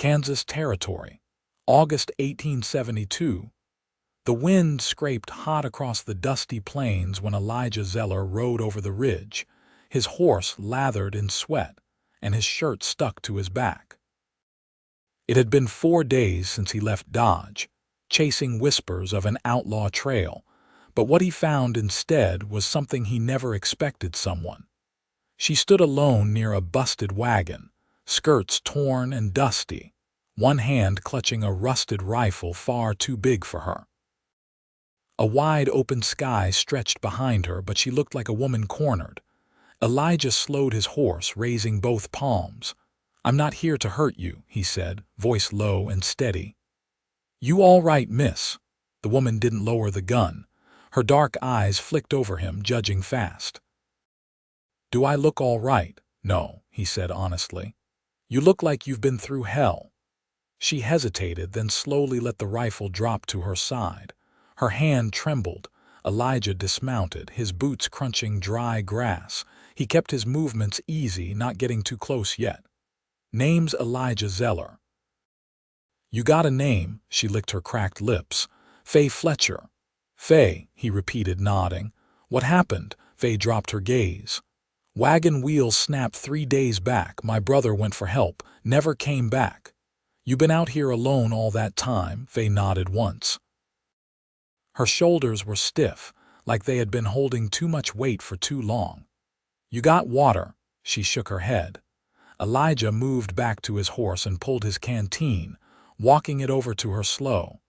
Kansas Territory, August 1872. The wind scraped hot across the dusty plains when Elijah Zeller rode over the ridge, his horse lathered in sweat and his shirt stuck to his back. It had been 4 days since he left Dodge, chasing whispers of an outlaw trail, but what he found instead was something he never expected someone. She stood alone near a busted wagon, skirts torn and dusty, one hand clutching a rusted rifle far too big for her. A wide open sky stretched behind her, but she looked like a woman cornered. Elijah slowed his horse, raising both palms. "I'm not here to hurt you," he said, voice low and steady. "You all right, miss?" The woman didn't lower the gun. Her dark eyes flicked over him, judging fast. "Do I look all right?" "No," he said honestly. "You look like you've been through hell." She hesitated, then slowly let the rifle drop to her side. Her hand trembled. Elijah dismounted, his boots crunching dry grass. He kept his movements easy, not getting too close yet. "Name's Elijah Zeller." "You got a name?" She licked her cracked lips. "Faye Fletcher." "Faye," he repeated, nodding. "What happened?" Faye dropped her gaze. "Wagon wheels snapped 3 days back. My brother went for help, never came back." "You been out here alone all that time?" Faye nodded once. Her shoulders were stiff, like they had been holding too much weight for too long. "You got water?" She shook her head. Elijah moved back to his horse and pulled his canteen, walking it over to her slow.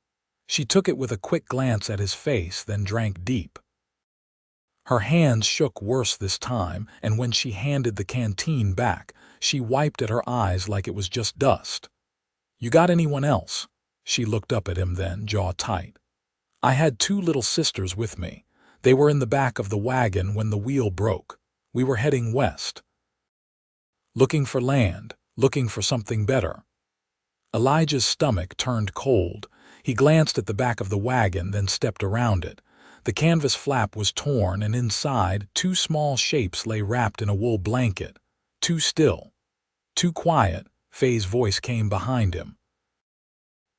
She took it with a quick glance at his face, then drank deep. Her hands shook worse this time, and when she handed the canteen back, she wiped at her eyes like it was just dust. "You got anyone else?" She looked up at him then, jaw tight. "I had 2 little sisters with me. They were in the back of the wagon when the wheel broke. We were heading west. Looking for land, looking for something better." Elijah's stomach turned cold. He glanced at the back of the wagon, then stepped around it. The canvas flap was torn, and inside 2 small shapes lay wrapped in a wool blanket. Too still, too quiet. Faye's voice came behind him.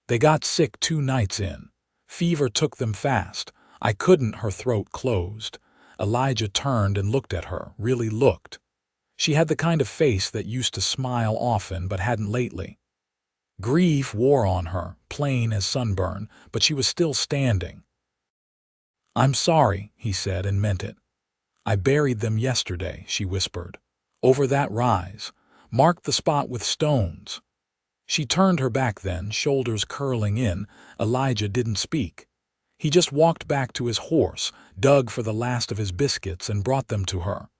"They got sick 2 nights in. Fever took them fast. I couldn't." Her throat closed. Elijah turned and looked at her, really looked. She had the kind of face that used to smile often but hadn't lately. Grief wore on her, plain as sunburn, but she was still standing. "I'm sorry," he said, and meant it. "I buried them yesterday," she whispered. "Over that rise. Marked the spot with stones." She turned her back then, shoulders curling in. Elijah didn't speak. He just walked back to his horse, dug for the last of his biscuits, and brought them to her.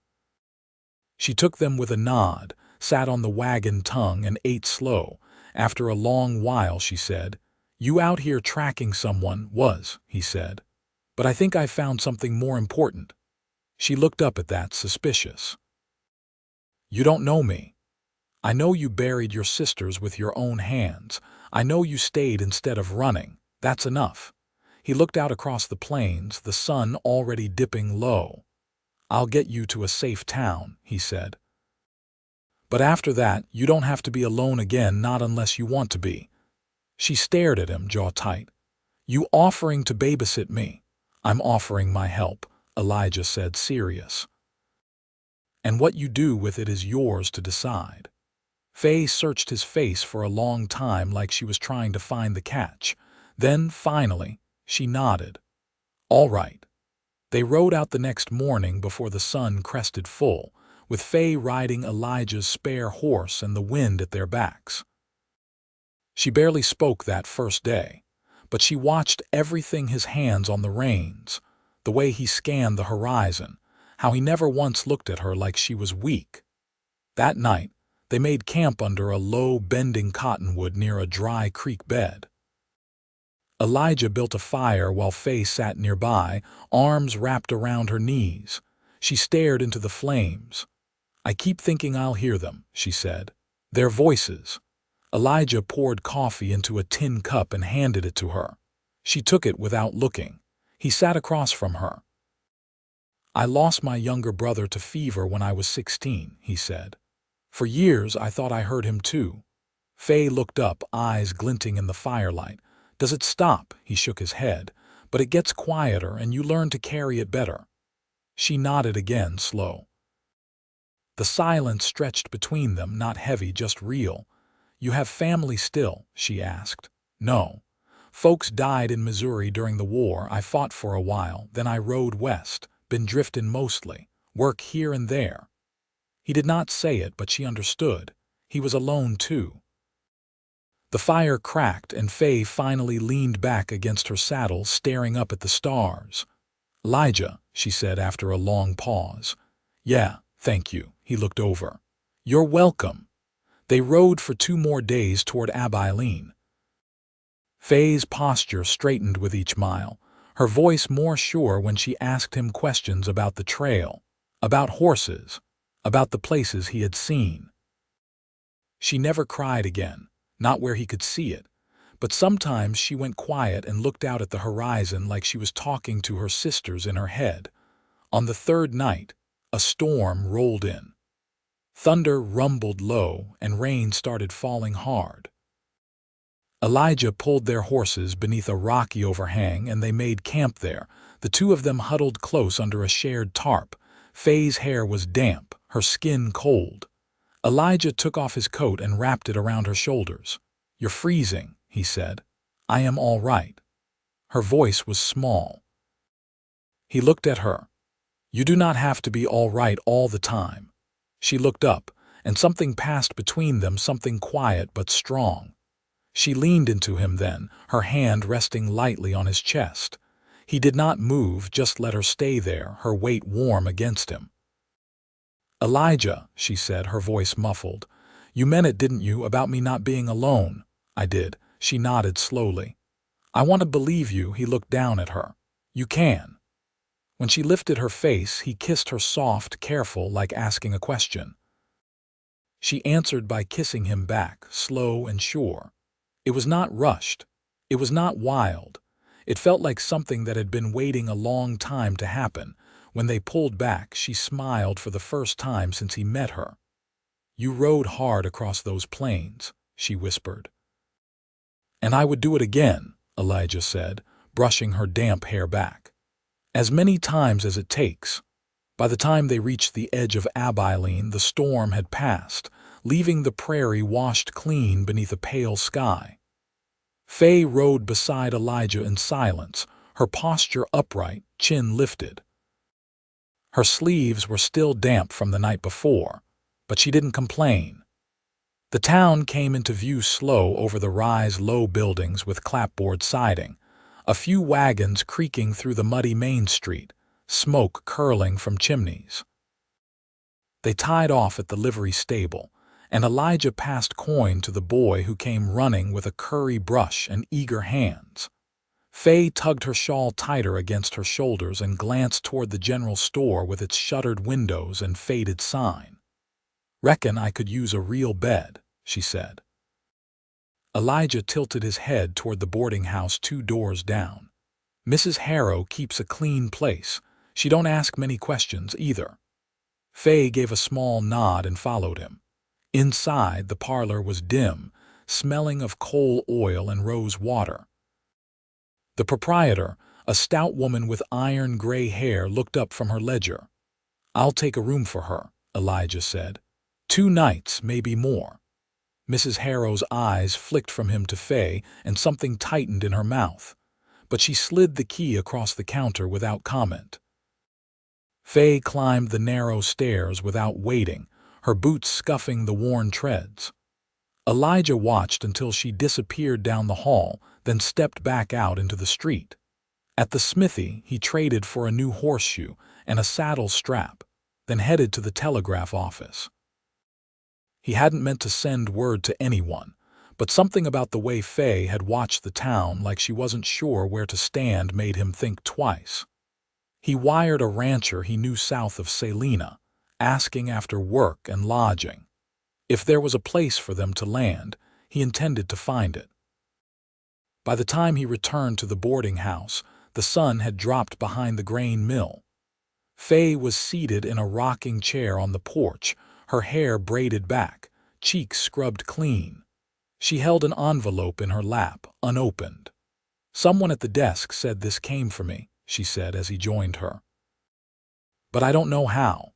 She took them with a nod, sat on the wagon tongue, and ate slow. After a long while she said, "You out here tracking someone?" "Was," he said. "But I think I found something more important." She looked up at that, suspicious. "You don't know me. I know you buried your sisters with your own hands. I know you stayed instead of running. That's enough." He looked out across the plains, the sun already dipping low. "I'll get you to a safe town," he said. "But after that, you don't have to be alone again, not unless you want to be." She stared at him, jaw tight. "You offering to babysit me?" "I'm offering my help," Elijah said, serious. "And what you do with it is yours to decide." Faye searched his face for a long time, like she was trying to find the catch. Then, finally, she nodded. "All right." They rode out the next morning before the sun crested full, with Faye riding Elijah's spare horse and the wind at their backs. She barely spoke that first day, but she watched everything: his hands on the reins, the way he scanned the horizon, how he never once looked at her like she was weak. That night, they made camp under a low, bending cottonwood near a dry creek bed. Elijah built a fire while Faye sat nearby, arms wrapped around her knees. She stared into the flames. "I keep thinking I'll hear them," she said. "Their voices." Elijah poured coffee into a tin cup and handed it to her. She took it without looking. He sat across from her. "I lost my younger brother to fever when I was 16, he said. "For years I thought I heard him too." Faye looked up, eyes glinting in the firelight. Does it stop? He shook his head. But it gets quieter and you learn to carry it better. She nodded again, slow. The silence stretched between them, not heavy, just real. You have family still? She asked. No. Folks died in Missouri during the war. I fought for a while, then I rode west, been driftin' mostly, work here and there. He did not say it, but she understood. He was alone too. The fire cracked and Faye finally leaned back against her saddle, staring up at the stars. Elijah, she said after a long pause. Yeah, thank you. He looked over. You're welcome. They rode for 2 more days toward Abilene. Faye's posture straightened with each mile, her voice more sure when she asked him questions about the trail, about horses, about the places he had seen. She never cried again, not where he could see it, but sometimes she went quiet and looked out at the horizon like she was talking to her sisters in her head. On the 3rd night, a storm rolled in. Thunder rumbled low and rain started falling hard. Elijah pulled their horses beneath a rocky overhang and they made camp there, the 2 of them huddled close under a shared tarp. Faye's hair was damp, her skin cold. Elijah took off his coat and wrapped it around her shoulders. You're freezing, he said. I am all right. Her voice was small. He looked at her. You do not have to be all right all the time. She looked up, and something passed between them, something quiet but strong. She leaned into him then, her hand resting lightly on his chest. He did not move, just let her stay there, her weight warm against him. Elijah, she said, her voice muffled. You meant it, didn't you, about me not being alone? I did. She nodded slowly. I want to believe you. He looked down at her. You can. When she lifted her face, he kissed her soft, careful, like asking a question. She answered by kissing him back, slow and sure. It was not rushed. It was not wild. It felt like something that had been waiting a long time to happen. When they pulled back, she smiled for the first time since he met her. You rode hard across those plains, she whispered. And I would do it again, Elijah said, brushing her damp hair back. As many times as it takes. By the time they reached the edge of Abilene, the storm had passed, leaving the prairie washed clean beneath a pale sky. Faye rode beside Elijah in silence, her posture upright, chin lifted. Her sleeves were still damp from the night before, but she didn't complain. The town came into view slow over the rise low buildings with clapboard siding, a few wagons creaking through the muddy main street, smoke curling from chimneys. They tied off at the livery stable, and Elijah passed coin to the boy who came running with a curry brush and eager hands. Faye tugged her shawl tighter against her shoulders and glanced toward the general store with its shuttered windows and faded sign. Reckon I could use a real bed, she said. Elijah tilted his head toward the boarding house 2 doors down. Mrs. Harrow keeps a clean place. She don't ask many questions either. Faye gave a small nod and followed him. Inside, the parlor was dim, smelling of coal oil and rose water. The proprietor, a stout woman with iron gray hair, looked up from her ledger. I'll take a room for her, Elijah said. 2 nights, maybe more. Mrs. Harrow's eyes flicked from him to Faye, and something tightened in her mouth. But she slid the key across the counter without comment. Faye climbed the narrow stairs without waiting, her boots scuffing the worn treads. Elijah watched until she disappeared down the hall, then stepped back out into the street. At the smithy, he traded for a new horseshoe and a saddle strap, then headed to the telegraph office. He hadn't meant to send word to anyone, but something about the way Faye had watched the town like she wasn't sure where to stand made him think twice. He wired a rancher he knew south of Salina, asking after work and lodging. If there was a place for them to land, he intended to find it. By the time he returned to the boarding house, the sun had dropped behind the grain mill. Faye was seated in a rocking chair on the porch, her hair braided back, cheeks scrubbed clean. She held an envelope in her lap, unopened. "Someone at the desk said this came for me," she said as he joined her. "But I don't know how."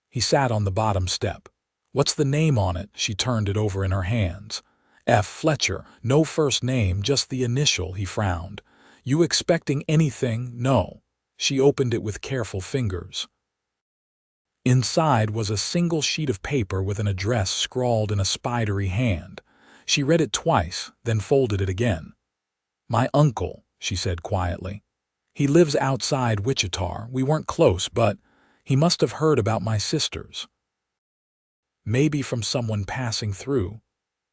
He sat on the bottom step. "What's the name on it?" She turned it over in her hands. "F. Fletcher. No first name, just the initial," he frowned. "You expecting anything?" "No." She opened it with careful fingers. Inside was a single sheet of paper with an address scrawled in a spidery hand. She read it twice, then folded it again. "My uncle," she said quietly. "He lives outside Wichita. We weren't close, but he must have heard about my sisters. Maybe from someone passing through.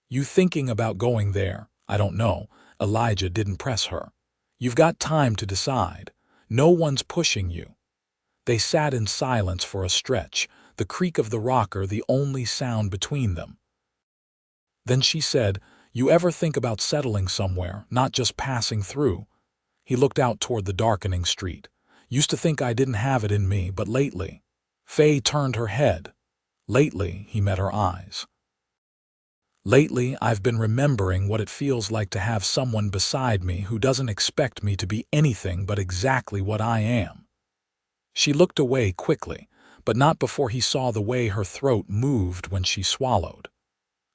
You thinking about going there?" "I don't know." Elijah didn't press her. "You've got time to decide. No one's pushing you." They sat in silence for a stretch, the creak of the rocker the only sound between them. Then she said, "You ever think about settling somewhere, not just passing through?" He looked out toward the darkening street. "Used to think I didn't have it in me, but lately." Faye turned her head. "Lately," he met her eyes. "Lately, I've been remembering what it feels like to have someone beside me who doesn't expect me to be anything but exactly what I am." She looked away quickly, but not before he saw the way her throat moved when she swallowed.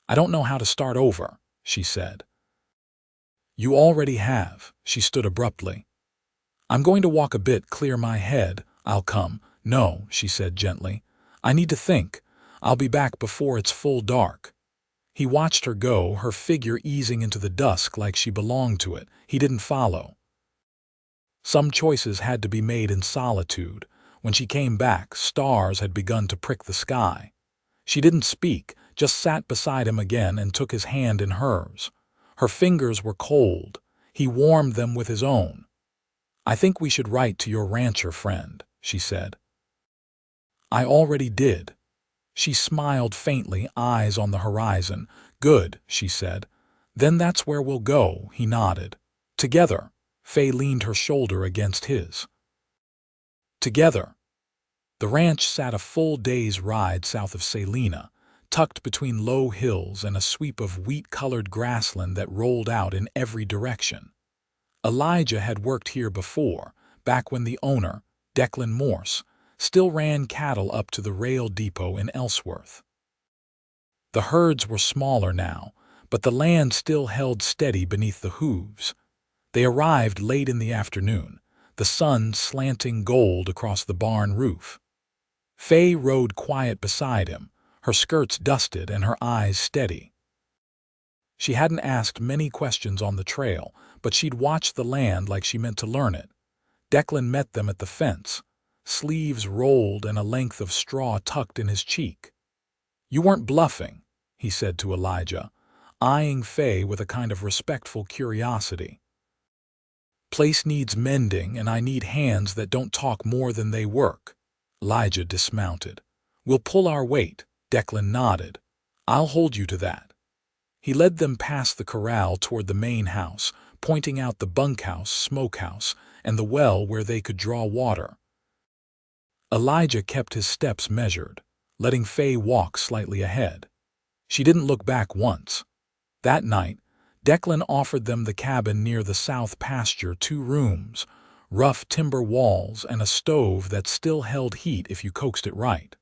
"I don't know how to start over," she said. "You already have." She stood abruptly. "I'm going to walk a bit, clear my head. I'll come." "No," she said gently. "I need to think. I'll be back before it's full dark." He watched her go, her figure easing into the dusk like she belonged to it. He didn't follow. Some choices had to be made in solitude. When she came back, stars had begun to prick the sky. She didn't speak, just sat beside him again and took his hand in hers. Her fingers were cold. He warmed them with his own. "I think we should write to your rancher friend," she said. "I already did." She smiled faintly, eyes on the horizon. "Good," she said. "Then that's where we'll go," he nodded. "Together." Faye leaned her shoulder against his. "Together." The ranch sat a full day's ride south of Salina, tucked between low hills and a sweep of wheat-colored grassland that rolled out in every direction. Elijah had worked here before, back when the owner, Declan Morse, still ran cattle up to the rail depot in Ellsworth. The herds were smaller now, but the land still held steady beneath the hooves. They arrived late in the afternoon, the sun slanting gold across the barn roof. Faye rode quiet beside him, her skirts dusted and her eyes steady. She hadn't asked many questions on the trail, but she'd watched the land like she meant to learn it. Declan met them at the fence, sleeves rolled and a length of straw tucked in his cheek. "You weren't bluffing," he said to Elijah, eyeing Faye with a kind of respectful curiosity. "Place needs mending, and I need hands that don't talk more than they work." Elijah dismounted. "We'll pull our weight," Declan nodded. "I'll hold you to that." He led them past the corral toward the main house, pointing out the bunkhouse, smokehouse, and the well where they could draw water. Elijah kept his steps measured, letting Faye walk slightly ahead. She didn't look back once. That night, Declan offered them the cabin near the south pasture, 2 rooms, rough timber walls, and a stove that still held heat if you coaxed it right.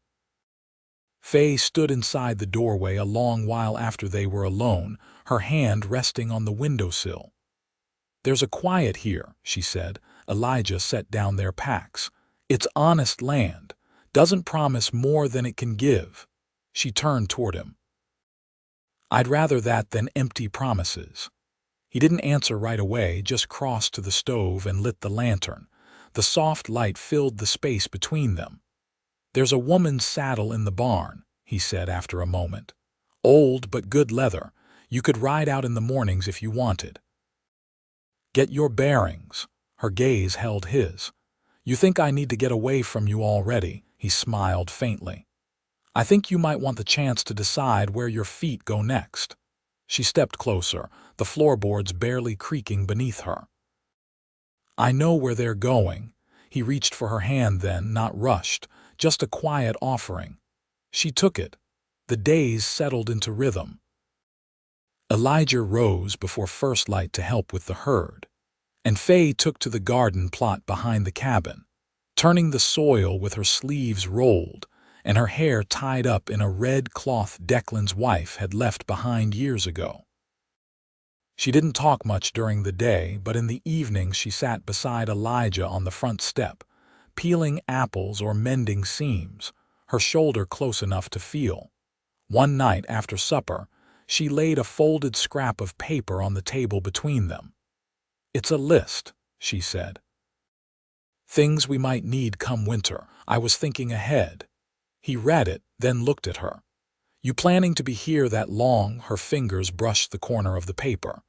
Faye stood inside the doorway a long while after they were alone, her hand resting on the windowsill. "There's a quiet here," she said. Elijah set down their packs. "It's honest land. Doesn't promise more than it can give." She turned toward him. "I'd rather that than empty promises." He didn't answer right away, just crossed to the stove and lit the lantern. The soft light filled the space between them. "There's a woman's saddle in the barn," he said after a moment. "Old but good leather. You could ride out in the mornings if you wanted." "Get your bearings." Her gaze held his. "You think I need to get away from you already?" He smiled faintly. "I think you might want the chance to decide where your feet go next." She stepped closer, the floorboards barely creaking beneath her. "I know where they're going." He reached for her hand then, not rushed, just a quiet offering. She took it. The days settled into rhythm. Elijah rose before first light to help with the herd, and Faye took to the garden plot behind the cabin, turning the soil with her sleeves rolled and her hair tied up in a red cloth Declan's wife had left behind years ago. She didn't talk much during the day, but in the evenings she sat beside Elijah on the front step, peeling apples or mending seams, her shoulder close enough to feel. One night after supper, she laid a folded scrap of paper on the table between them. "It's a list," she said. "Things we might need come winter. I was thinking ahead." He read it, then looked at her. "You planning to be here that long?" Her fingers brushed the corner of the paper.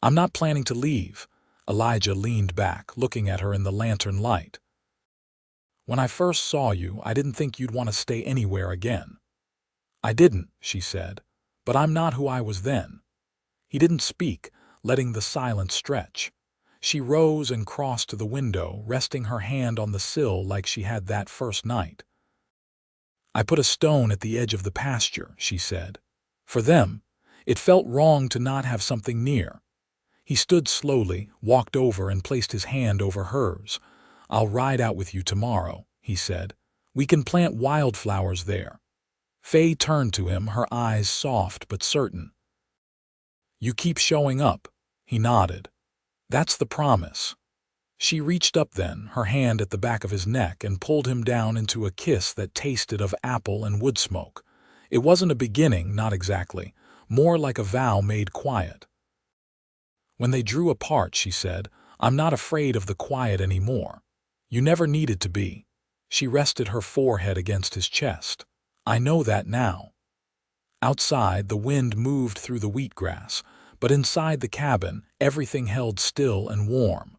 "I'm not planning to leave." Elijah leaned back, looking at her in the lantern light. "When I first saw you, I didn't think you'd want to stay anywhere again." "I didn't," she said, "but I'm not who I was then." He didn't speak, letting the silence stretch. She rose and crossed to the window, resting her hand on the sill like she had that first night. "I put a stone at the edge of the pasture," she said. "For them, it felt wrong to not have something near." He stood slowly, walked over and placed his hand over hers. "I'll ride out with you tomorrow," he said. "We can plant wildflowers there." Faye turned to him, her eyes soft but certain. "You keep showing up," he nodded. "That's the promise." She reached up then, her hand at the back of his neck, and pulled him down into a kiss that tasted of apple and wood smoke. It wasn't a beginning, not exactly, more like a vow made quiet. When they drew apart, she said, "I'm not afraid of the quiet anymore." "You never needed to be." She rested her forehead against his chest. "I know that now." Outside, the wind moved through the wheatgrass, but inside the cabin, everything held still and warm.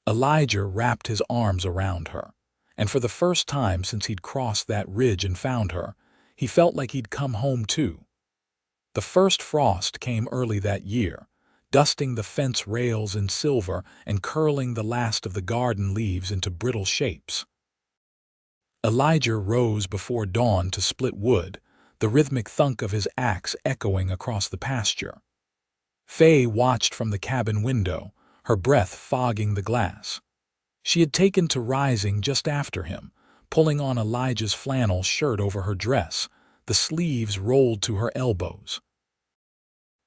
Elijah wrapped his arms around her, and for the first time since he'd crossed that ridge and found her, he felt like he'd come home too. The first frost came early that year, dusting the fence rails in silver and curling the last of the garden leaves into brittle shapes. Elijah rose before dawn to split wood, the rhythmic thunk of his axe echoing across the pasture. Faye watched from the cabin window, her breath fogging the glass. She had taken to rising just after him, pulling on Elijah's flannel shirt over her dress, the sleeves rolled to her elbows.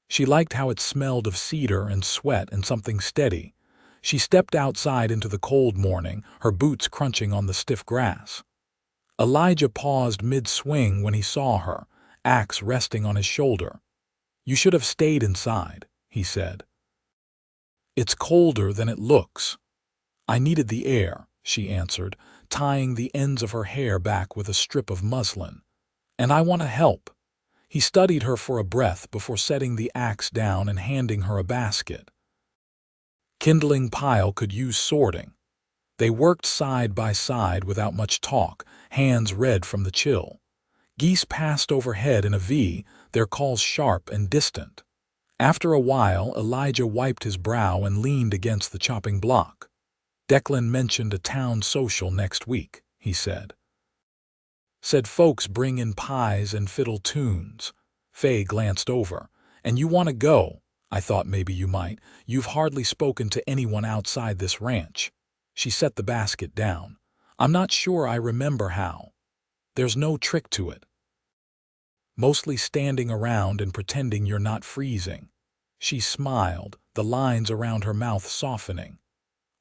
She liked how it smelled of cedar and sweat and something steady. She stepped outside into the cold morning, her boots crunching on the stiff grass. Elijah paused mid-swing when he saw her, axe resting on his shoulder. "You should have stayed inside," he said. "It's colder than it looks." "I needed the air," she answered, tying the ends of her hair back with a strip of muslin. "And I want to help." He studied her for a breath before setting the axe down and handing her a basket. Kindling pile could use sorting. They worked side by side without much talk, hands red from the chill. Geese passed overhead in a V, their calls sharp and distant. After a while, Elijah wiped his brow and leaned against the chopping block. "Declan mentioned a town social next week," he said. "Said folks bring in pies and fiddle tunes." Faye glanced over. "And you want to go?" "I thought maybe you might. You've hardly spoken to anyone outside this ranch." She set the basket down. "I'm not sure I remember how. There's no trick to it. Mostly standing around and pretending you're not freezing." She smiled, the lines around her mouth softening.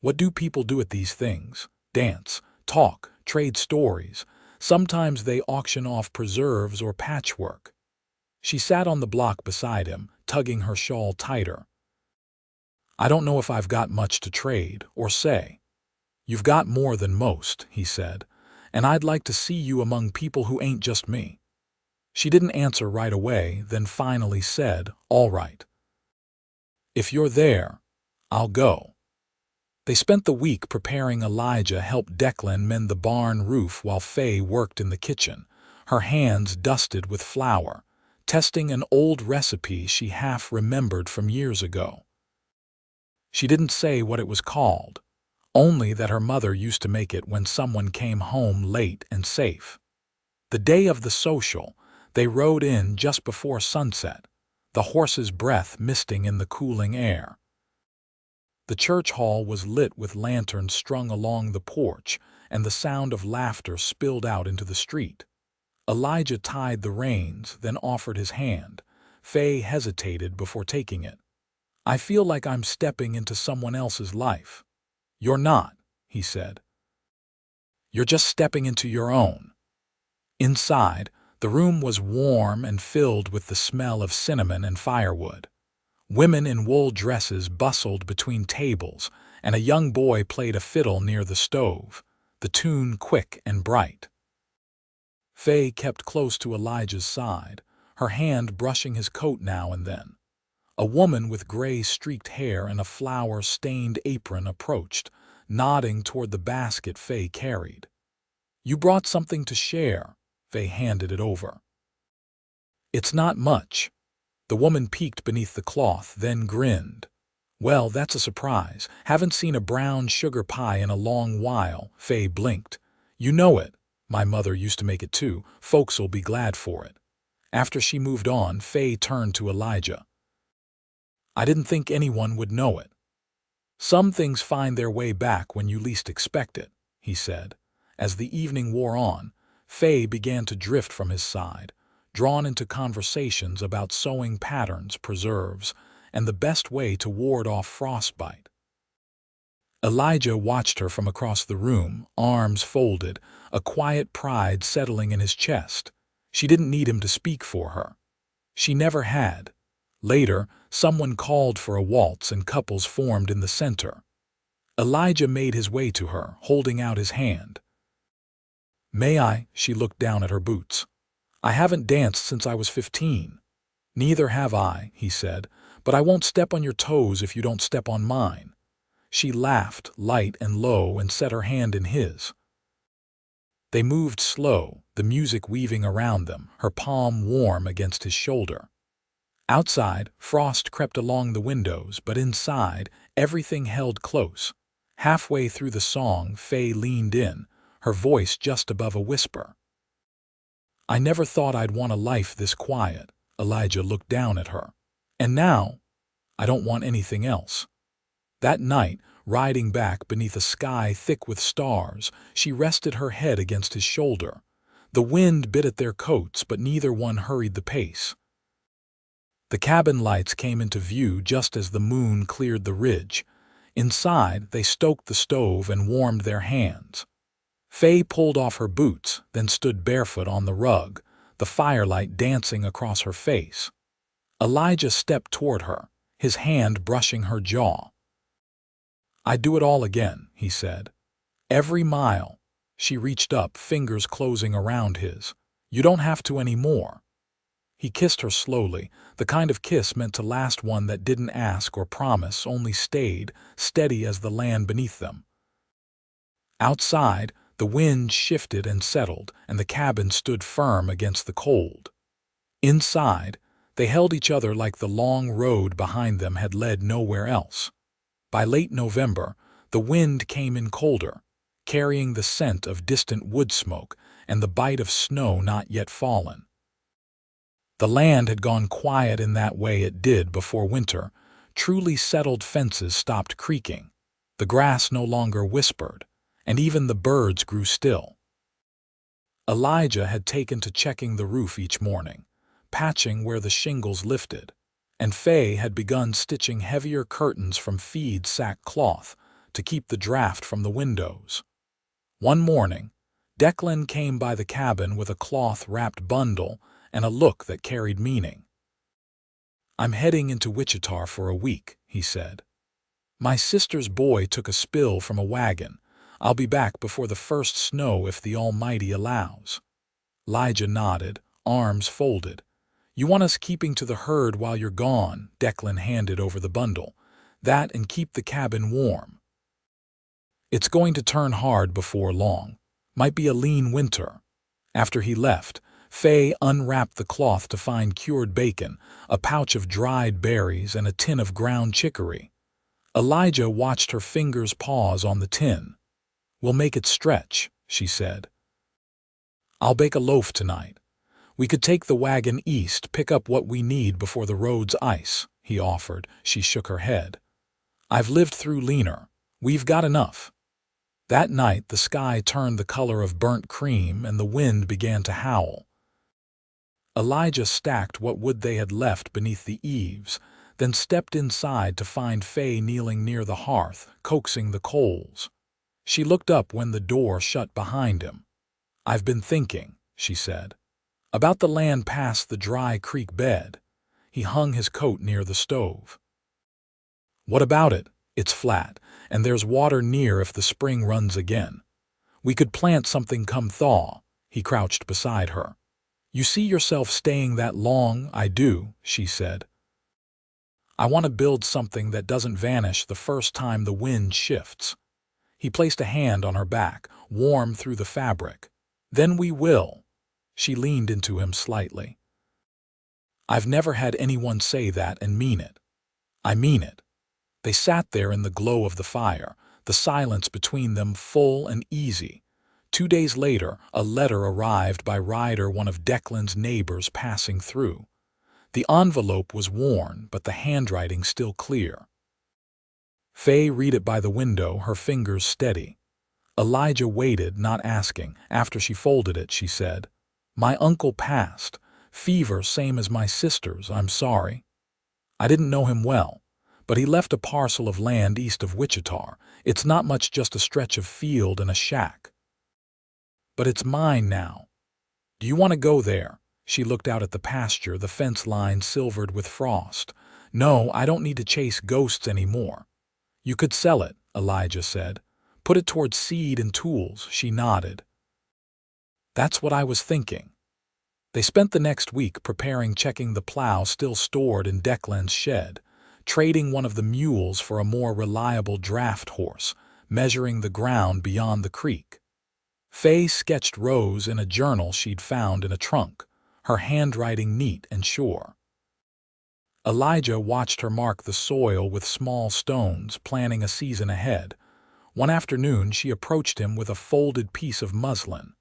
"What do people do at these things? Dance, talk, trade stories. Sometimes they auction off preserves or patchwork." She sat on the block beside him, tugging her shawl tighter. "I don't know if I've got much to trade or say." "You've got more than most," he said, "and I'd like to see you among people who ain't just me." She didn't answer right away, then finally said, "All right. If you're there, I'll go." They spent the week preparing. Elijah helped Declan mend the barn roof while Faye worked in the kitchen, her hands dusted with flour, testing an old recipe she half remembered from years ago. She didn't say what it was called, only that her mother used to make it when someone came home late and safe. The day of the social, they rode in just before sunset. the horse's breath misting in the cooling air. The church hall was lit with lanterns strung along the porch, and the sound of laughter spilled out into the street. Elijah tied the reins, then offered his hand. Faye hesitated before taking it. "I feel like I'm stepping into someone else's life." "You're not," he said. "You're just stepping into your own." Inside, the room was warm and filled with the smell of cinnamon and firewood. Women in wool dresses bustled between tables, and a young boy played a fiddle near the stove, the tune quick and bright. Faye kept close to Elijah's side, her hand brushing his coat now and then. A woman with gray-streaked hair and a flour-stained apron approached, nodding toward the basket Faye carried. "You brought something to share." Faye handed it over. "It's not much." The woman peeked beneath the cloth, then grinned. "Well, that's a surprise. Haven't seen a brown sugar pie in a long while." Faye blinked. "You know it. My mother used to make it too. Folks'll be glad for it." After she moved on, Faye turned to Elijah. "I didn't think anyone would know it." "Some things find their way back when you least expect it," he said. As the evening wore on, Faye began to drift from his side, drawn into conversations about sewing patterns, preserves, and the best way to ward off frostbite. Elijah watched her from across the room, arms folded, a quiet pride settling in his chest. She didn't need him to speak for her. She never had. Later, someone called for a waltz and couples formed in the center. Elijah made his way to her, holding out his hand. "May I?" She looked down at her boots. "I haven't danced since I was 15. "Neither have I," he said, "but I won't step on your toes if you don't step on mine." She laughed, light and low, and set her hand in his. They moved slow, the music weaving around them, her palm warm against his shoulder. Outside, frost crept along the windows, but inside, everything held close. Halfway through the song, Faye leaned in, her voice just above a whisper. "I never thought I'd want a life this quiet." Elijah looked down at her. "And now, I don't want anything else." That night, riding back beneath a sky thick with stars, she rested her head against his shoulder. The wind bit at their coats, but neither one hurried the pace. The cabin lights came into view just as the moon cleared the ridge. Inside, they stoked the stove and warmed their hands. Faye pulled off her boots, then stood barefoot on the rug, the firelight dancing across her face. Elijah stepped toward her, his hand brushing her jaw. "I'd do it all again," he said. "Every mile." She reached up, fingers closing around his. "You don't have to anymore." He kissed her slowly, the kind of kiss meant to last, one that didn't ask or promise, only stayed, steady as the land beneath them. Outside, the wind shifted and settled, and the cabin stood firm against the cold. Inside, they held each other like the long road behind them had led nowhere else. By late November, the wind came in colder, carrying the scent of distant wood smoke and the bite of snow not yet fallen. The land had gone quiet in that way it did before winter. Truly settled fences stopped creaking. The grass no longer whispered, and even the birds grew still. Elijah had taken to checking the roof each morning, patching where the shingles lifted, and Faye had begun stitching heavier curtains from feed sack cloth to keep the draft from the windows. One morning, Declan came by the cabin with a cloth-wrapped bundle and a look that carried meaning. "I'm heading into Wichita for a week," he said. "My sister's boy took a spill from a wagon. I'll be back before the first snow if the Almighty allows." Elijah nodded, arms folded. "You want us keeping to the herd while you're gone?" Declan handed over the bundle. "That and keep the cabin warm. It's going to turn hard before long. Might be a lean winter." After he left, Faye unwrapped the cloth to find cured bacon, a pouch of dried berries, and a tin of ground chicory. Elijah watched her fingers pause on the tin. "We'll make it stretch," she said. "I'll bake a loaf tonight. We could take the wagon east, pick up what we need before the road's ice, he offered. She shook her head. I've lived through leaner. We've got enough. That night, the sky turned the color of burnt cream and the wind began to howl. Elijah stacked what wood they had left beneath the eaves, then stepped inside to find Faye kneeling near the hearth, coaxing the coals. She looked up when the door shut behind him. I've been thinking, she said, about the land past the dry creek bed. He hung his coat near the stove. What about it? It's flat, and there's water near if the spring runs again. We could plant something come thaw. He crouched beside her. You see yourself staying that long? I do, she said. I want to build something that doesn't vanish the first time the wind shifts. He placed a hand on her back, warm through the fabric. Then we will. She leaned into him slightly. I've never had anyone say that and mean it. I mean it. They sat there in the glow of the fire, the silence between them full and easy. 2 days later, a letter arrived by Ryder, one of Declan's neighbors passing through. The envelope was worn, but the handwriting still clear. Faye read it by the window, her fingers steady. Elijah waited, not asking. After she folded it, she said, My uncle passed. Fever, same as my sister's. I'm sorry. I didn't know him well, but he left a parcel of land east of Wichita. It's not much, just a stretch of field and a shack. But it's mine now. Do you want to go there? She looked out at the pasture, the fence line silvered with frost. No, I don't need to chase ghosts anymore. You could sell it, Elijah said. Put it towards seed and tools. She nodded. That's what I was thinking. They spent the next week preparing, checking the plow still stored in Declan's shed, trading one of the mules for a more reliable draft horse, measuring the ground beyond the creek. Faye sketched rows in a journal she'd found in a trunk, her handwriting neat and sure. Elijah watched her mark the soil with small stones, planning a season ahead. One afternoon, she approached him with a folded piece of muslin.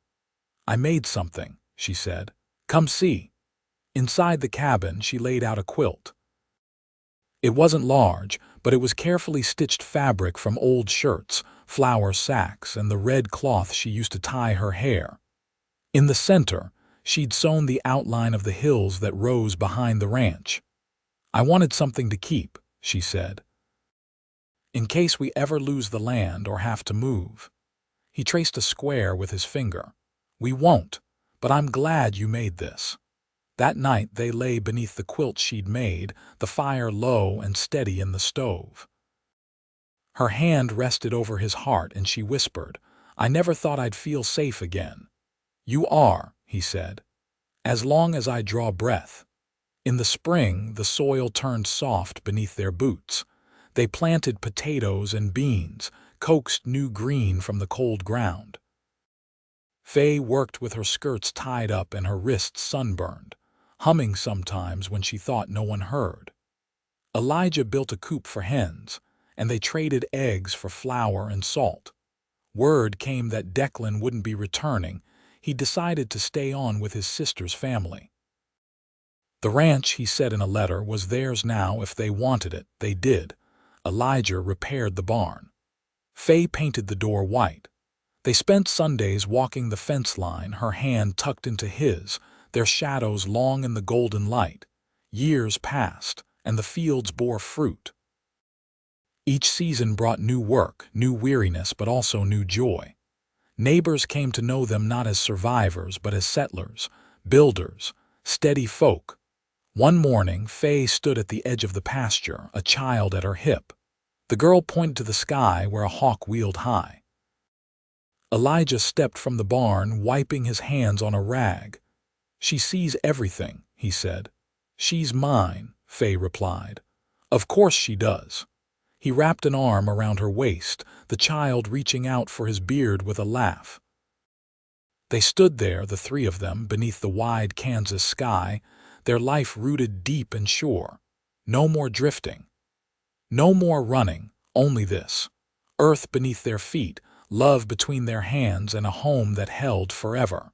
I made something, she said. Come see. Inside the cabin, she laid out a quilt. It wasn't large, but it was carefully stitched fabric from old shirts, flour sacks, and the red cloth she used to tie her hair. In the center, she'd sewn the outline of the hills that rose behind the ranch. I wanted something to keep, she said, in case we ever lose the land or have to move. He traced a square with his finger. We won't, but I'm glad you made this. That night they lay beneath the quilt she'd made, the fire low and steady in the stove. Her hand rested over his heart and she whispered, I never thought I'd feel safe again. You are, he said, as long as I draw breath. In the spring, the soil turned soft beneath their boots. They planted potatoes and beans, coaxed new green from the cold ground. Faye worked with her skirts tied up and her wrists sunburned, humming sometimes when she thought no one heard. Elijah built a coop for hens, and they traded eggs for flour and salt. Word came that Declan wouldn't be returning. He decided to stay on with his sister's family. The ranch, he said in a letter, was theirs now if they wanted it. They did. Elijah repaired the barn. Faye painted the door white. They spent Sundays walking the fence line, her hand tucked into his, their shadows long in the golden light. Years passed, and the fields bore fruit. Each season brought new work, new weariness, but also new joy. Neighbors came to know them not as survivors, but as settlers, builders, steady folk. One morning, Faye stood at the edge of the pasture, a child at her hip. The girl pointed to the sky where a hawk wheeled high. Elijah stepped from the barn, wiping his hands on a rag. She sees everything, he said. She's mine, Faye replied. Of course she does. He wrapped an arm around her waist, the child reaching out for his beard with a laugh. They stood there, the three of them, beneath the wide Kansas sky, their life rooted deep and sure. No more drifting. No more running, only this. Earth beneath their feet, love between their hands, and a home that held forever.